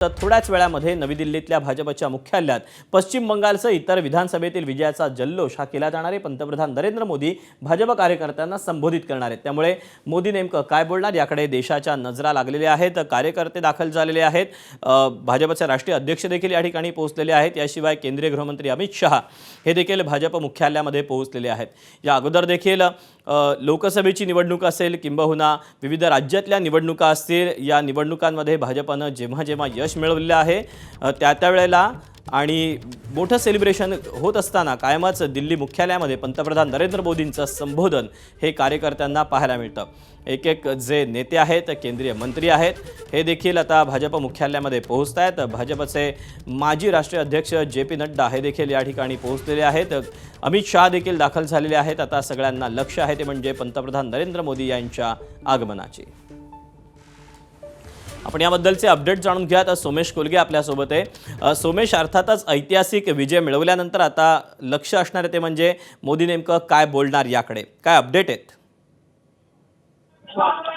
तर थोड्याच वेळामध्ये नवी दिल्लीतल्या भाजपच्या मुख्यालयात पश्चिम बंगालसह इतर विधानसभेतील विजयाचा जल्लोष हा केला जाणार आहे। पंतप्रधान नरेंद्र मोदी भाजप कार्यकर्त्यांना संबोधित करणार आहेत। त्यामुळे मोदी नेमकं काय बोलणार याकडे देशाच्या नजरा लागलेल्या आहेत। कार्यकर्ते दाखल झालेले आहेत। भाजपचे राष्ट्रीय अध्यक्ष देखील या ठिकाणी पोहोचलेले आहेत। याशिवाय केंद्रीय गृहमंत्री अमित शहा हे देखील भाजप मुख्यालयामध्ये पोहोचलेले आहेत। या अगोदर देखील लोकसभेची निवडणूक असेल किंबहुना विविध राज्यातल्या निवडणुका असतील, या निवडणुकांमध्ये भाजपनं जेव्हा जेव्हा यश मिळवलेलं आहे त्यावेळेला आणि मोठं सेलिब्रेशन होत असताना कायमच दिल्ली मुख्यालयामध्ये पंतप्रधान नरेंद्र मोदींचं संबोधन हे कार्यकर्त्यांना पाहायला मिळतं। एक एक जे नेते आहेत, केंद्रीय मंत्री आहेत, हे देखील आता भाजप मुख्यालयामध्ये पोहोचत आहेत। भाजपचे माजी राष्ट्रीय अध्यक्ष जे.पी. नड्डा हे देखील या ठिकाणी पोहोचलेले आहेत। अमित शहा देखील दाखल झालेले आहेत। आता सगळ्यांना लक्ष आहे ते म्हणजे पंतप्रधान नरेंद्र मोदी यांच्या आगमनाचे। आपण याबद्दलचे अपडेट जाणून घ्या। तर सोमेश कोलगे आपल्यासोबत आहे। सोमेश, अर्थातच ऐतिहासिक विजय मिळवल्यानंतर आता लक्ष असणार आहे ते म्हणजे मोदी नेमकं काय बोलणार याकडे काय अपडेट आहेत?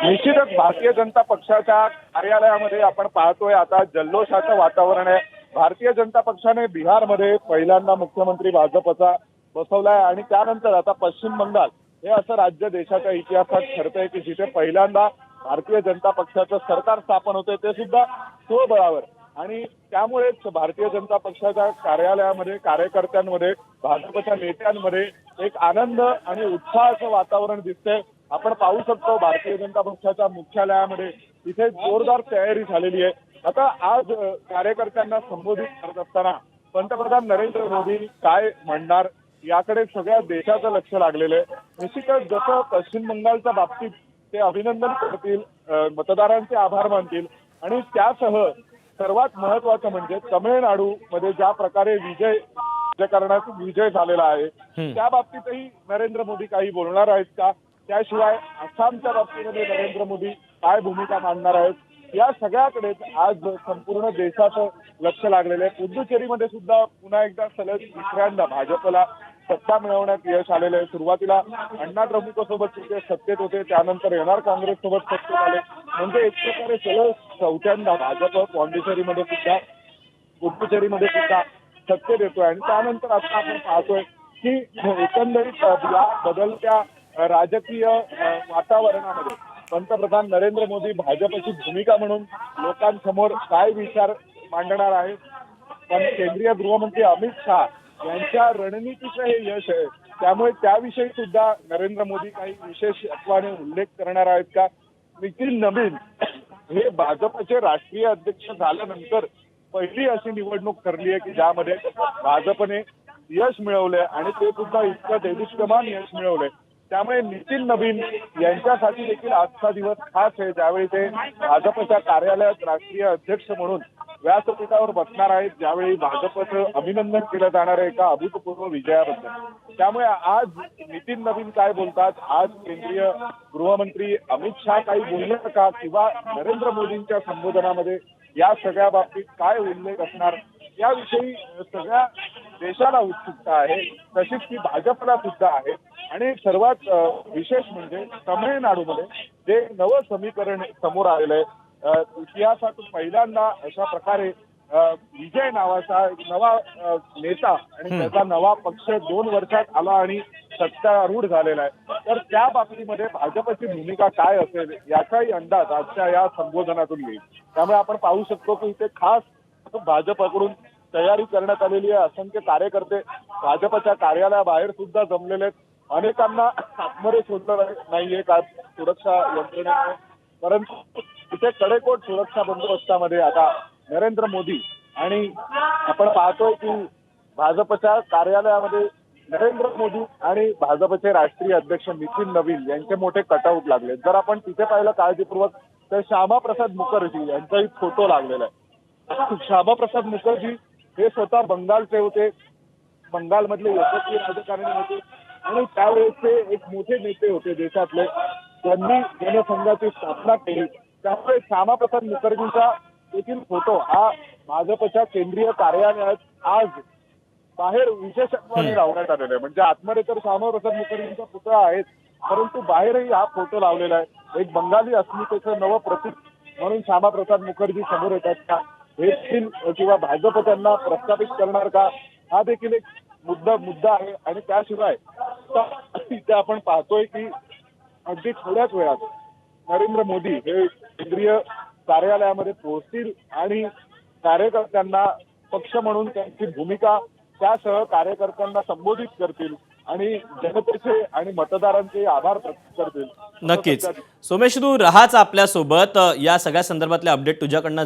निश्चितच भारतीय जनता पक्षाच्या कार्यालयामध्ये आपण पाहतोय आता जल्लोषाचं वातावरण आहे। भारतीय जनता पक्षाने बिहारमध्ये पहिल्यांदा मुख्यमंत्री भाजपचा बसवलाय आणि त्यानंतर आता पश्चिम बंगाल हे असं राज्य देशाच्या इतिहासात ठरतंय की जिथे पहिल्यांदा भारतीय जनता पक्षाचं सरकार स्थापन होते, ते सुद्धा स्वबळावर। आणि त्यामुळेच भारतीय जनता पक्षाच्या कार्यालयामध्ये कार्यकर्त्यांमध्ये भाजपच्या नेत्यांमध्ये एक आनंद आणि उत्साहाचं वातावरण दिसतंय। आपण पाहू शकतो भारतीय जनता पक्षाच्या मुख्यालयामध्ये इथे जोरदार तयारी झालेली आहे। आता आज कार्यकर्त्यांना संबोधित करत असताना पंतप्रधान नरेंद्र मोदी काय म्हणणार याकडे सगळ्या देशाचं लक्ष लागलेलं आहे। निश्चितच जसं पश्चिम बंगालच्या बाबतीत ते अभिनंदन करतील, मतदारांचे आभार मानतील आणि त्यासह सर्वात महत्त्वाचं म्हणजे तमिळनाडूमध्ये ज्या प्रकारे राजकारणाचा विजय झालेला आहे त्या बाबतीतही नरेंद्र मोदी काही बोलणार आहेत का? त्याशिवाय आसामच्या बाबतीमध्ये नरेंद्र मोदी काय भूमिका मांडणार आहेत या सगळ्याकडे आज संपूर्ण देशाचं लक्ष लागलेलं आहे। पुदुचेरीमध्ये सुद्धा पुन्हा एकदा सलग तिसऱ्यांदा भाजपला सत्ता मिळवण्यात यश आलेलं आहे। सुरुवातीला अण्णा द्रमुकसोबत ते सत्तेत होते, त्यानंतर एनआर काँग्रेससोबत सत्तेत आले, म्हणजे एक प्रकारे सलग चौथ्यांदा भाजप पुदुचेरीमध्ये सुद्धा सत्तेत येतोय। आणि त्यानंतर आता आपण पाहतोय की एकंदरीत या बदलत्या राजकीय वातावरणामध्ये पंतप्रधान नरेंद्र मोदी भाजपची भूमिका म्हणून लोकांसमोर काय विचार मांडणार आहेत। पण केंद्रीय गृहमंत्री अमित शहा यांच्या रणनीतीचं हे यश आहे, त्यामुळे त्याविषयी सुद्धा नरेंद्र मोदी काही विशेषत्वाने उल्लेख करणार आहेत का? नितीन नवीन हे भाजपचे राष्ट्रीय अध्यक्ष झाल्यानंतर पहिली अशी निवडणूक ठरली आहे की ज्यामध्ये भाजपने यश मिळवलंय आणि ते सुद्धा इतकं देदीप्यमान यश मिळवलंय। त्यामुळे नितीन नवीन यांच्यासाठी देखील आजचा दिवस खास आहे, ज्यावेळी ते भाजपच्या कार्यालयात राष्ट्रीय अध्यक्ष म्हणून व्यासपीठावर बसणार आहेत, ज्यावेळी भाजपचं अभिनंदन केलं जाणार आहे एका अभूतपूर्व विजयाबद्दल। त्यामुळे आज नितीन नवीन काय बोलतात, आज केंद्रीय गृहमंत्री अमित शहा काही बोलणार का किंवा नरेंद्र मोदींच्या संबोधनामध्ये या सगळ्या बाबतीत काय उल्लेख असणार याविषयी सगळ्या देशाला उत्सुकता आहे, तशीच ती भाजपला सुद्धा आहे। आणि सर्वात विशेष म्हणजे तमिळनाडूमध्ये जे नवं समीकरण समोर आलेलं आहे, इतिहासातून पहिल्यांदा अशा प्रकारे विजय नावाचा एक नवा नेता आणि त्याचा नवा पक्ष 2 वर्षात आला आणि सत्तारूढ झालेला आहे। तर त्या बाबतीमध्ये भाजपची भूमिका काय असेल याचाही अंदाज आजच्या या संबोधनातून येईल। त्यामुळे आपण पाहू शकतो की इथे खास भाजपकडून तयारी करण्यात आलेली आहे। असंख्य कार्यकर्ते भाजपच्या कार्यालयाबाहेर सुद्धा जमलेले आहेत। अनेकांना आतमध्ये सोडलं नाहीये का सुरक्षा यंत्रणेने, परंतु इथे कडेकोट सुरक्षा बंदोबस्तामध्ये आता नरेंद्र मोदी आणि आपण पाहतोय की भाजपच्या कार्यालयामध्ये नरेंद्र मोदी आणि भाजपचे राष्ट्रीय अध्यक्ष नितीन नवीन यांचे मोठे कटआउट लागले। जर आपण तिथे पाहिलं काळजीपूर्वक तर श्यामाप्रसाद मुखर्जी यांचाही फोटो लागलेला आहे। श्यामाप्रसाद मुखर्जी हे स्वतः बंगालचे होते, बंगालमधले यशस्वी राजकारणी होते आणि त्यावेळेसचे एक मोठे नेते होते देशातले, त्यांनी जनसंघाची स्थापना केली। त्यामुळे श्यामाप्रसाद मुखर्जींचा देखील फोटो हा भाजपच्या केंद्रीय कार्यालयात आज बाहेर विशेषत्वाने लावण्यात आलेला आहे। म्हणजे आतमध्ये तर श्यामाप्रसाद मुखर्जींचा पुतळा आहे, परंतु बाहेरही हा फोटो लावलेला आहे। एक बंगाली अस्मितेचं नवं प्रतीक म्हणून श्यामाप्रसाद मुखर्जी समोर येतात का हे देखील किंवा भाजप त्यांना प्रस्थापित करणार का, हा देखील एक मुद्दा आहे. आणि त्याशिवाय इथे आपण पाहतोय की अगदी थोड्याच वेळात नरेंद्र मोदी हे केंद्रीय कार्यालयामध्ये पोहोचतील आणि कार्यकर्त्यांना पक्ष म्हणून त्यांची भूमिका त्यासह कार्यकर्त्यांना संबोधित करतील आणि जनतेचे आणि मतदारांचे आभार प्रकट करतील. नक्कीच सोमेश, तू राहाच आपल्यासोबत. या सगळ्या संदर्भातले अपडेट तुझ्याकडनं